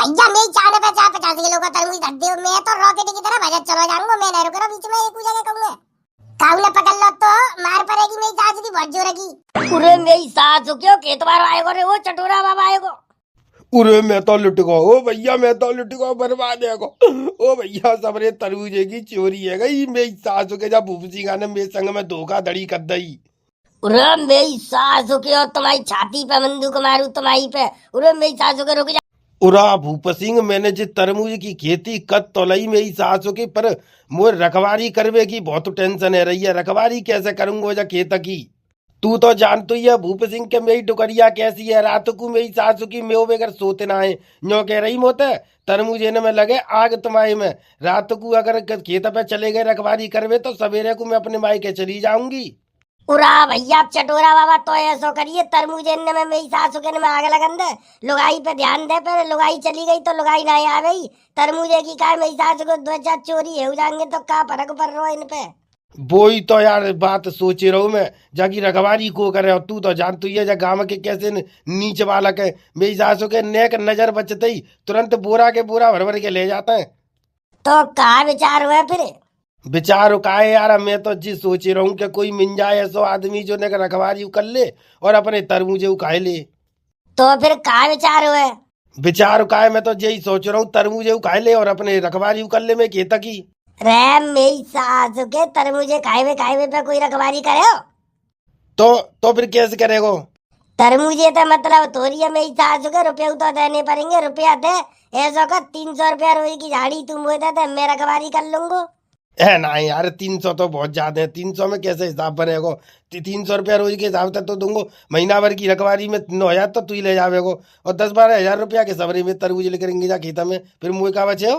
भैया मेरी चाय पे चाय 50 किलो का तरबूज धर दे। मैं तो रॉकेट की तरह भजत चला जाऊंगा। मैं नहीं रुकना बीच में, एक जगह कहूंगा काऊ ने पकड़ लो तो मार पड़ेगी। मेरी सास की बहुत जोर की। उरे मेरी सास क्यों खेत बार आएगो रे, वो चटोरा बाबा आएगो। उरे मैं तो लुट गो, ओ भैया मैं तो लुट गो, बर्बाद है गो। ओ भैया सबरे तरबूजे की चोरी है गई। मेरी सास के जब भूपसी गाने मेरे संग में धोखाधड़ी कर दई। उरे मेरी सास क्यों तुम्हारी छाती पे बंदूक मारू तुम्हारी पे। उरे मेरी सास के रुक जा। उरा भूप सिंह मैंने जो तरबूज की खेती कद तोलई मेरी सासों की, पर मोर रखवारी करवे की बहुत टेंशन है रही है। रखवारी कैसे करूंगा जा खेत की? तू तो जानतो ही है भूप सिंह के मेरी डुकरिया कैसी है। रात को मेरी सासू की मेव बगैर सोते ना है। न्यो कह रही मोते तरबूज इन्हें में लगे आग तुम्हारे में। रात को अगर खेत पे चले गए रखवारी करवे तो सवेरे को मैं अपने माई के चली जाऊंगी। उरा भैया चटोरा बाबा तो ऐसा करिए, तरबूज इनने में मेरी सासू के में आग लगन दे। लुगाई पे ध्यान दे, पे लुगाई चली गई तो लुगाई नहीं आ गई। तरबूजे की का मेरी सासू को 2-4 चोरी हो जाएंगे तो का फर्क पड़ रहा है इन पे। वो ही तो यार बात सोचे रहूं मैं, जाकी रखवारी को करे। और तू तो जानती है जा गांव के कैसे नीच बालक है। मेरी सासू के नेक नजर बचते ही तुरंत बोरा के बोरा भर भर के ले जाता है। तो का विचार हुआ फिर? विचार का है यार, मैं तो जी सोच रहा हूँ कि कोई मिल जाए ऐसा आदमी जो ने रखवारी कर ले और अपने तरबूजे उखाए ले। तो फिर का विचार हुआ? विचार का है, मैं तो यही सोच रहा हूँ तरबूजे उखाए ले और अपने रखवारी कर ले मैं खेत की। रे मेरी सास के तरबूजे खाए पे कोई रखवारी करे हो? तो फिर कैसे करेगो? तरबूजे तो मतलब तोरी है मेरी सास के रुपये तो देने पड़ेंगे। रुपया दे ऐसा का 300 रुपया रोज की झाड़ी तुम बोलते थे, मैं रखवारी कर लूंगा। है नहीं यार, 300 तो बहुत ज्यादा है। 300 में कैसे हिसाब बनेगो? 300 रुपया रोज के हिसाब से तो दूंगो। महीना भर की रखवारी में 9,000 तो तू ही ले जावेगो और 10-12 हजार रुपया के सबरी में तरबूज लेकर जा खेता में। फिर मुँह का बचे हो?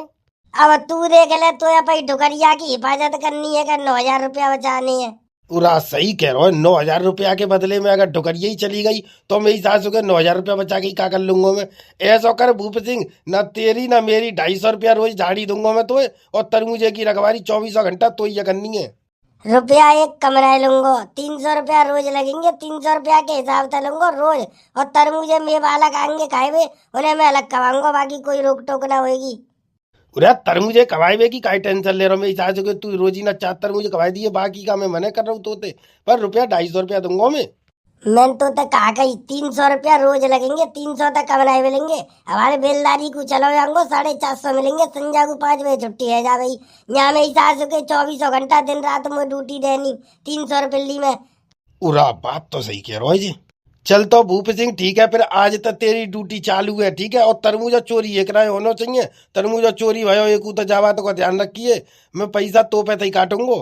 अब तू देख ले, तो भाई डुकरिया की हिफाजत करनी है, 9,000 रुपया बचानी है। पूरा सही कह रहा है। 9,000 रुपया के बदले में अगर डुकरिया ही चली गई तो मेरी सासू के 9,000 रुपया बचा के क्या कर लूंगा मैं? ऐसा कर भूप सिंह, ना तेरी ना मेरी 250 रुपया रोज झाड़ी दूंगा मैं तो। और तरबूजे की रखवारी 24 घंटा तो ही करनी है। रुपया एक कमरा लूंगो, 300 रुपया रोज लगेंगे। 300 रुपया के हिसाब से लूंगो रोज। और तरबूजे में बालक आएंगे खाए, उन्हें मैं अलग खवाऊंगा, बाकी कोई रोक टोक ना होगी। अरे तरबूजे कमाए की काई टेंशन ले रहा हूँ? मेरी सासू के तू रोजी ना 4 तरबूजे कमाई दिए, बाकी का मैं मना कर रहा हूँ तोते। पर रुपया 250 रुपया दूंगा मैं। मैंने तो तक कहा कही 300 रुपया रोज लगेंगे। 300 तक कमराए मिलेंगे। हमारे बेलदारी को चलो जाऊंगो 450 मिलेंगे। संजा को 5 बजे छुट्टी है जा भाई। यहाँ मेरी सासू के 24 घंटा दिन रात में ड्यूटी देनी 300 रुपये में। उरा बात तो सही कह रहा है जी। चल तो भूप सिंह ठीक है, फिर आज तक तेरी ड्यूटी चालू है ठीक है। और तरबूजा चोरी एक ना होना चाहिए। तरबूजा चोरी भयो एक तो जावा तो का ध्यान रखिए। मैं पैसा तो पे ही काटूंगो।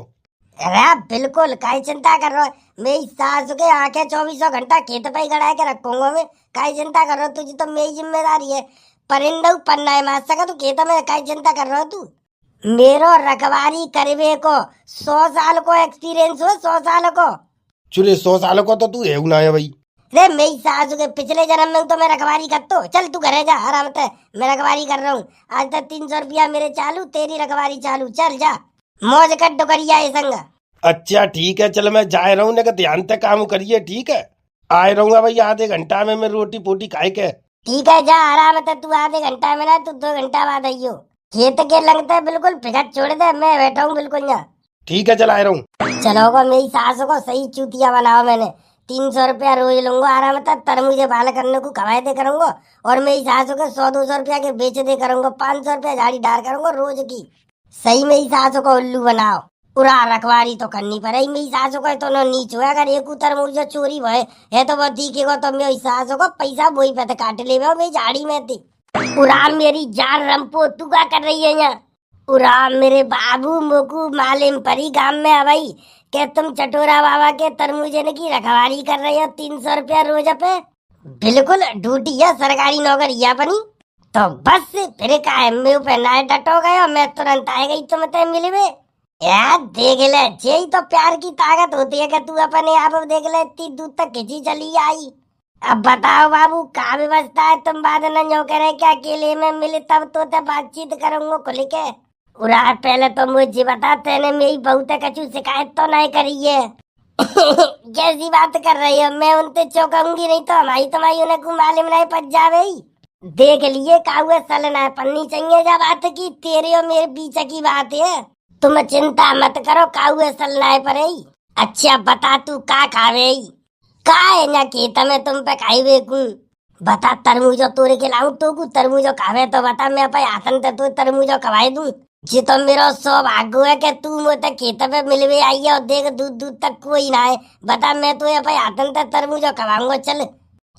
अरे बिल्कुल काई चिंता कर रहे हो। मेरी सास के आंखें 24 घंटा खेत पे ही गड़ा के रखूंगा मैं। काई चिंता कर रहा हो? तुझे तो मेरी जिम्मेदारी है। परिंदा पन्ना है मार सका तू खेत में, काई चिंता कर रहा हो तू? मेरो रखवारी करवे को 100 साल को एक्सपीरियंस हो। 100 साल को। चुरे 100 साल को तो तू है ना है भाई। रे मेरी सास के पिछले जन्म में तो मैं रखवारी करता। चल तू घरे जा आराम से, मैं रखवारी कर रहा हूँ। आज तक 300 रुपया मेरे चालू, तेरी रखवारी चालू। चल जा मौज कर डुकरिया है संग। अच्छा ठीक है, चल मैं जा रहा हूँ ना, ध्यान से काम करिए ठीक है। आए रहूंगा भाई आधे घंटा में मैं रोटी पोटी खाए के। ठीक है जा आराम से, तू आधे घंटा में ना, तू 2 घंटा बाद आइयो। खेत के लगता बिल्कुल फिकट छोड़ दे, मैं बैठा हूँ बिल्कुल यहाँ। ठीक है चल आ रहा हूँ। चलोगा मेरी सास को सही चूतिया बनाओ। मैंने 300 रुपया रोज लूंगा आराम से। तरबूजे बाल करने को कमाए दे करूंगा। और मेरी सासू के 100-200 रुपया के बेच दे करूंगा। 500 रुपया झाड़ी डाल करूंगा रोज की। सही मेरी सासू को उल्लू बनाओ। पूरा रखवारी तो करनी पड़ेगी मेरी सासू को। तो नीच हुआ अगर एक तरबूज चोरी भय है तो वो दिखेगा तो मेरी सासू को पैसा वही पे काट ले मेरी झाड़ी में थी। पूरा मेरी जान रंपो, तू क्या कर रही है यहाँ? पूरा मेरे बाबू मोकू मालिम परी गांव में है भाई के तुम चटोरा बाबा के तरबूजे की रखवारी कर रही हो 300 रुपया रोज पे। बिल्कुल ड्यूटी है सरकारी नौकरी अपनी। तो बस फिर का मेरे पे नाय डटो गए, मैं तुरंत आ गई तुम्हें मिले। यार देख ले, यही तो प्यार की ताकत होती है कि तू अपने आप देख ले इतनी दूर तक खिंची चली आई। अब बताओ बाबू का व्यवस्था है? तुम बाद न जो करे क्या अकेले में मिले तब तो बातचीत करूंगा खुल के। उरा पहले तो मुझे बता, तेने मेरी बहुत कछु शिकायत तो नहीं करी है? कैसी बात कर रही हो? मैं उनसे चौंकाऊंगी नहीं तो हमारी तुम्हारी उन्हें को मालूम नहीं पड़ जावे। देख लिए काहुए सलना है पन्नी चाहिए जब बात की तेरे और मेरे बीच की बात है। तुम चिंता मत करो काहुए सलना है पर ही। अच्छा बता तू का खावे का है ना खेत में तुम पे खाई बेकू। बता तरबूजो तोड़ के लाऊं तो को तरबूजो खावे तो बता मैं पे आतन ते तो तरबूजो खवाई दूं। जी तो मेरा सौभाग्य है कि तू मुझे खेत पे मिलवे आई है और देख दूर दूर तक कोई ना है। बता मैं तो ये पे आतन ते तरबूजो खवाऊंगा चल।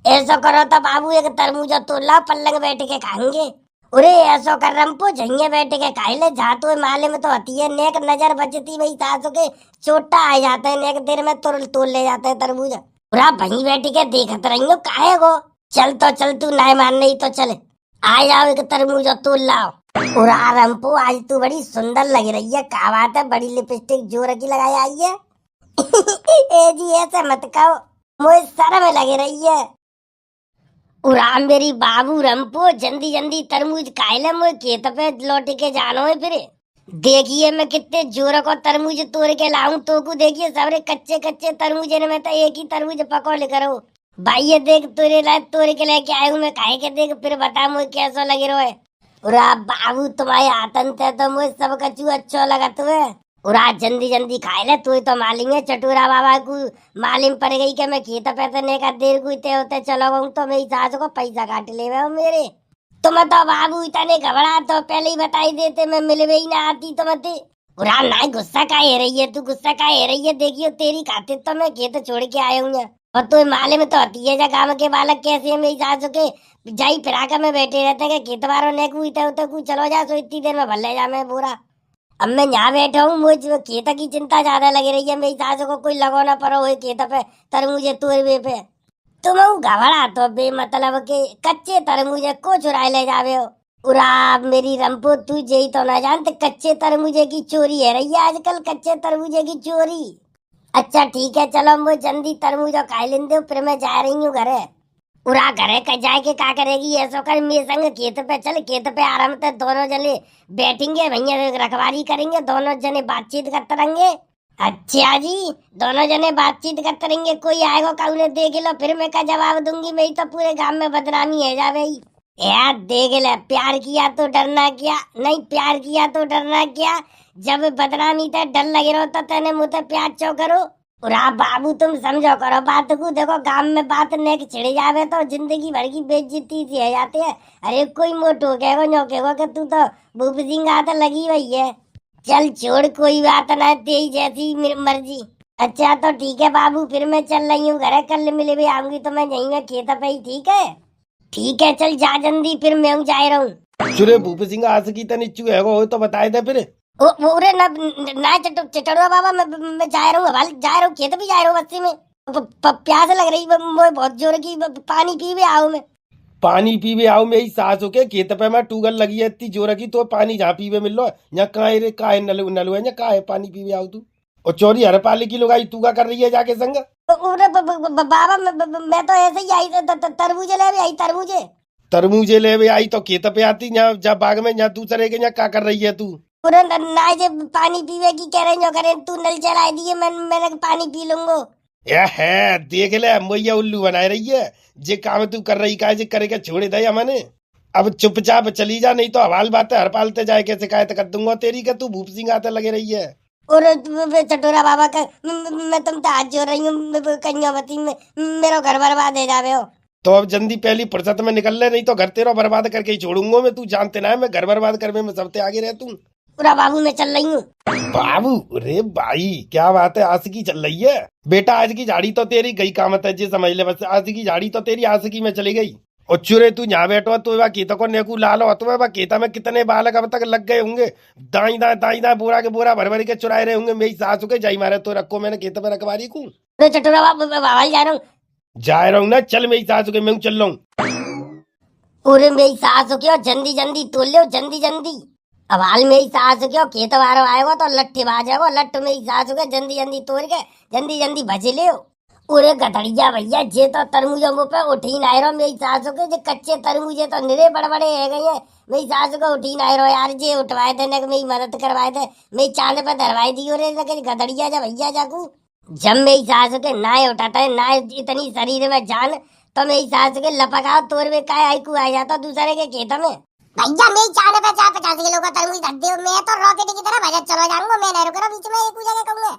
ऐसा करो तो बाबू एक तरबूजा तोड़ ला पल्लंग बैठ के खाएंगे। अरे ऐसा कर रंपो झंगे बैठ के खाई ले जा तो माले में तो होती है नेक नजर बचती वही सासों के चोटा आ जाता है नेक देर में तोड़ ले जाता है तरबूजा। पूरा वहीं बैठ के देखत रही हो काहे गो। चल तू ना मान नहीं तो चल आ जाओ एक तरबूजा तोड़ लाओ। और रंपो आज तू बड़ी सुंदर लग रही है क्या बात है बड़ी लिपस्टिक जोर की लगाई आई है। ए जी ऐसे मत कहो मुझे शर्म लग रही है। उरा मेरी बाबू रंपो जल्दी जल्दी तरबूज खाए ले मुझे खेत पे लौट के जानो है फिर। देखिए मैं कितने जोर को तरबूज तोड़ के लाऊं तो को देखिए सबरे कच्चे कच्चे तरबूज में तो एक ही तरबूज पकौड़ करो। भाई ये देख तेरे लायक तोड़ के लेके आए हूँ मैं खाए के देख फिर बता मुझे कैसा लगे रहो। उरा बाबू तुम्हारे आतन थे तो मुझे सब कचू अच्छा लगा तुम्हें। उरा जल्दी जल्दी खाए ले तू तो मालिम है चटूरा बाबा को मालिम पड़ गई कि मैं खेत पैसे का देर को इतने होते चलो गऊ तो मेरी सास को पैसा काट ले मेरे। तुम तो बाबू इतने घबरा तो पहले ही बताई देते मैं मिलवे ही ना आती तो मत। उरा ना गुस्सा का है रही है तू गुस्सा का है रही है देखियो तेरी खातिर तो मैं खेत छोड़ के आया हूँ और तो माले में तो होती है जा गाँव के बालक कैसे मेरी सास के जाई फिरा कर में बैठे रहते हैं खेत वालों ने को चलो जा सो इतनी देर में भले जा मैं बोरा। अब मैं यहाँ बैठा हूँ मुझे खेत की चिंता ज्यादा लगी रही है मेरी सास को कोई लगो ना पड़ो हुए खेत पे तरबूजे तोड़वे पे। तुम घबरा तो बेमतलब के कच्चे तरबूजे को चुराए ले जावे हो। उरा मेरी रंपो तू यही तो ना जानते कच्चे तरबूजे की चोरी है रही है आजकल कच्चे तरबूजे की चोरी। अच्छा ठीक है चलो मुझे जल्दी तरबूजा खा लेंदे फिर मैं जा रही हूँ घरे। उरा घरे का जाके क्या करेगी ऐसा कर मेरे संग खेत पे चल खेत पे आराम से दोनों जने बैठेंगे भैया रखवारी करेंगे दोनों जने बातचीत करते रहेंगे। अच्छा जी दोनों जने बातचीत करते रहेंगे कोई आएगा का उन्हें देख लो फिर मैं क्या जवाब दूंगी मैं तो पूरे गांव में बदनामी है जावे यार देख ले प्यार किया तो डरना क्या नहीं प्यार किया तो डरना क्या जब बदनामी ते डर लगे रहो तो तेने मुझे प्यार चो करो। उरा बाबू तुम समझो करो बात को देखो गांव में बात नेक छिड़ जावे तो जिंदगी भर की बेइज्जती सी है जाते है। अरे कोई मोटो कहेगो नो कहेगो कि तू तो भूप सिंह आते लगी हुई है। चल छोड़ कोई बात ना तेरी जैसी मर्जी। अच्छा तो ठीक है बाबू फिर मैं चल रही हूँ घर कल मिले भी आऊंगी तो मैं यहीं में खेत पे ही ठीक है चल जा जल्दी फिर मैं जा रहा हूँ। चुरे भूप सिंह आज की तनिच्चू है हो तो बताए दे फिर। ओरे ना चटड़वा बाबा मैं जा रहा हूँ जा रहा हूँ खेत भी जा रहा हूँ बस्ती में प्यास लग रही मुझे बहुत जोर की पानी पीवे आओ मैं। पानी पीवे आओ मेरी सास हो के खेत पे मैं टूगल लगी है इतनी जोर की तो पानी जहाँ पीवे मिल लो यहाँ कहाँ रे कहाँ है नलू है कहाँ है पानी पीवे आओ तू और चोरी हर पाली की लुगाई तू का कर रही है जाके संग। बाबा मैं तो ऐसे ही आई तरबूजे ले आई तरबूजे ले आई तो खेत पे आती यहाँ जब बाग में यहाँ दूसरे के यहाँ क्या कर रही है तू। ना जे पानी पीवे की कह रही करे तू नल चला दिए मैंने पानी पी लूंगा। है देख ले मैया उल्लू बनाए रही है जे काम तू कर रही का जे करे छोड़े दे मैंने अब चुपचाप चली जा नहीं तो हवाल बातें हर पालते जाए के शिकायत कर दूंगा तेरी का तू भूप सिंह आते लगे रही है। और चटोरा बाबा का मैं तुम तो हाथ जोड़ रही हूँ कन्यावती में मेरा घर बर्बाद है जावे हो। तो अब जल्दी पहली फुर्सत में निकल ले नहीं तो घर तेरा बर्बाद करके ही छोड़ूंगा मैं तू जानते ना है मैं घर बर्बाद करने में सबसे आगे रह तू। पूरा बाबू मैं चल रही हूँ। बाबू अरे भाई क्या बात है आशिकी चल रही है बेटा आज की झाड़ी तो तेरी गई कामत है जी समझ ले बस आज की झाड़ी तो तेरी आशिकी में चली गई। और चुरे तू यहाँ बैठो तो वह खेतों को नेकू लाल हो तो वह खेता में कितने बालक अब तक लग गए होंगे दाई दाई बोरा के बोरा भर भर के चुराए रहे होंगे मेरी सास के जाई मारे तो रखो मैंने खेत में रखवारी को चटोरा बाबा जा रहा हूँ ना चल मेरी सास के मैं चल रहा हूँ। पूरे मेरी सास क्यों जल्दी जल्दी तोड़ लो जल्दी अब हाल मेरी सास क्यों खेत वारो आएगा तो लट्ठे बाजेगा लट्ठ मेरी सास के जल्दी तोड़ के जल्दी भजे ले। पूरे गधड़िया भैया जे तो तरबूजों पे उठी ना रहो मेरी सासों के जो कच्चे तरबूजे तो निरे बड़े है गए हैं मेरी सासों को उठी ना रहो यार जे उठवाए थे ना मेरी मदद करवाए थे मेरी चांद पे धरवाई दी रे गधड़िया जा भैया जाकू जब मेरी सास के ना उठाता है ना इतनी शरीर में जान तो मेरी सास के लपकाओ तोर में काय आईकू आ जाता दूसरे के खेत में। भैया मेरी चार पे 50 किलो का तरबूज धर दे, मैं तो रॉकेट की तरह भजत चलो जाऊंगा, मैं नहीं रुकना बीच में एक जगह कहूंगा।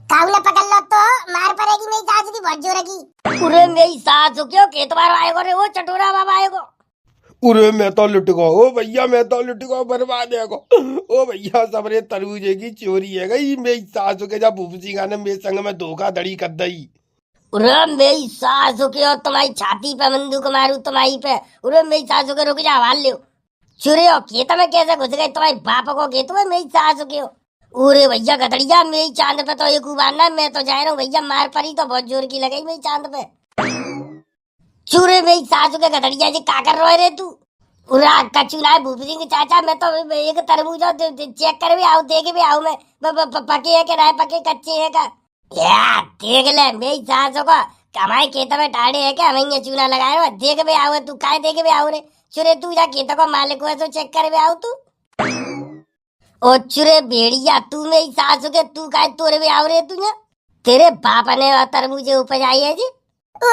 काऊ ने पकड़ लो तो मार पड़ेगी मेरी सास की बहुत जोर की। उरे मेरी सास क्यों खेत बार आएगो रे, वो चटोरा बाबा आएगो। उरे मैं तो लुट गो, ओ भैया मैं तो लुट गो, बर्बाद है गो। ओ भैया सबरे तरबूजे की चोरी है गई, मेरी सासू के जब भूपसी गाने मेरे संग में धोखाधड़ी कर दई। उरे मेरी सासू के और तुम्हारी छाती पे बंदूक मारू तुम्हारी पे। उरे मेरी सासू के रुक जा, हवाल लियो। चुरे हो खेत में कैसे घुस गए तुम्हारे बाप को खेत में मेरी सासू के हो। उरे भैया गधड़िया मेरी चांद पे तो एक उबारना, मैं तो जा रहा हूँ भैया, मार पड़ी तो बहुत जोर की लगाई मेरी चांद पे। चूरे मेरी सासू के गधड़िया जी का कर रहे रे तू। उरा कचूना है भूप सिंह चाचा, मैं तो एक तरबूज चेक कर भी आऊ, देख भी आऊ मैं पके है कि नहीं पके, कच्चे है का। या देख ले मेरी सासू को हमारे खेत में टाड़े है क्या, हमें चूना लगाए हुआ, देख भी आऊ तू, काय देख भी आऊ रे। चुरे तू जा खेत को मालिक हुआ तो चेक कर भी आऊ तू। ओ चुरे भेड़िया तू मेरी सासू के तू काय तोरे भी आऊ रे तू, तेरे बाप ने तरबूजे उपज आई है जी। ओ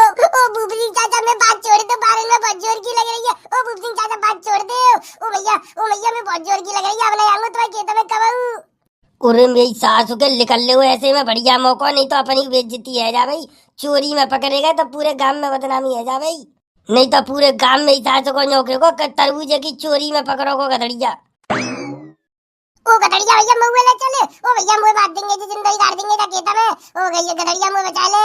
भूप सिंह चाचा मैं बात छोड़ दो, बारे में बहुत जोर की लग रही है। ओ भूप सिंह चाचा बात छोड़ दे। ओ भैया मैं बहुत जोर की लग रही है, अब नहीं आऊंगा तुम्हारे खेत में कब आऊं। उरे मेरी सासू के निकल ले हुए ऐसे में बढ़िया मौका, नहीं तो अपनी बेइज्जती है जा भाई। चोरी में पकड़े गए तो पूरे गांव में बदनामी है जा भाई, नहीं तो पूरे गांव में सासू को नौकरी को तरबूजे की चोरी में पकड़ो को गधड़िया। ओ गधड़िया भैया मुँह ले चले। ओ भैया मुँह बात देंगे जी, जिंदगी काट देंगे जा खेत में। ओ भैया गधड़िया मुँह बचा ले।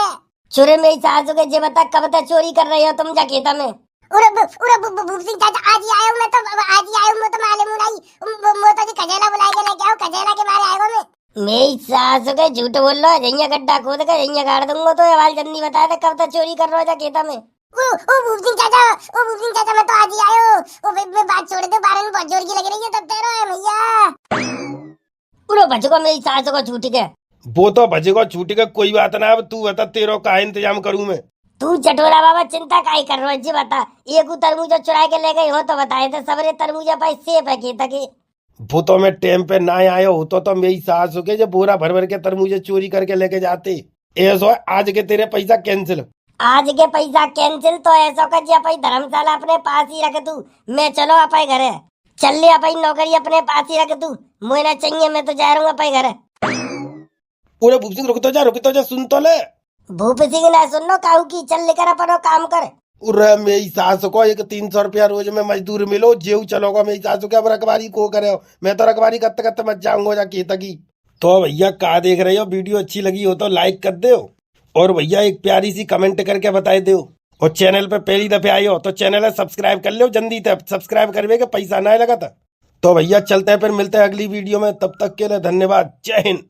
चोरे मेरी सासू के जे बता कब तक चोरी कर रहे हो तुम जा खेत में। भूप सिंह चाचा आज ही आया हूँ मैं, तो आज ही आया हूँ मैं, तो मालूम नहीं मैं तो जी कजेला बुला के लेके आओ, कजेला के मारे आएगा मैं। मेरी सासू के झूठ बोल रहा है, जइया गड्ढा खोद कर जइया गाड़ दूंगा तो सवाल जल्दी बता दे कब तक चोरी कर रहे हो जा खेत में। ओ भूप सिंह चाचा मैं तो आज ही आया हूँ। ओ मैं बात छोड़ दे, बारे में बहुत जोर की लग रही है, तब तेरा है भैया। उरो बचको मेरी सासू को छूट के। वो तो भजेगा छूटी का कोई बात ना, अब तू बता तेरो का इंतजाम करूं मैं। तू चटोरा बाबा चिंता काहे कर रहा है जी, बता एक तरबूजा चुरा के ले गई हो तो बताए थे सबरे तरबूजा पास सेब है खेत के। वो तो मैं टाइम पे ना आया हो तो मेरी सास हो के जो बोरा भर भर के तरबूजे चोरी करके लेके जाते। ऐसा आज के तेरे पैसा कैंसिल। आज के पैसा कैंसिल तो ऐसा कर जी, अपनी धर्मशाला अपने पास ही रख तू, मैं चलो अपने घरे चल ले, अपनी नौकरी अपने पास ही रख तू, मुझे ना चाहिए, मैं तो जा रहा हूँ अपने घरे। पूरे भूप सिंह रुक तो जा सुन तो ले। भूप सिंह ना सुनो काहू की, चल लेकर अपनो काम कर। उरे मेरी सास को एक 300 रुपया रोज में मजदूर मिलो, जेऊ चलोगा मेरी सास को, अब रखवारी को करे हो, मैं तो रखवारी करते करते मच जाऊंगा जा खेत की। तो भैया का देख रहे हो, वीडियो अच्छी लगी हो तो लाइक कर दो, और भैया एक प्यारी सी कमेंट करके बताए दो, और चैनल पे पहली दफे आए हो तो चैनल सब्सक्राइब कर लो जल्दी तक, सब्सक्राइब करवे के पैसा ना लगा था। तो भैया चलते हैं, फिर मिलते हैं अगली वीडियो में, तब तक के लिए धन्यवाद, जय हिंद।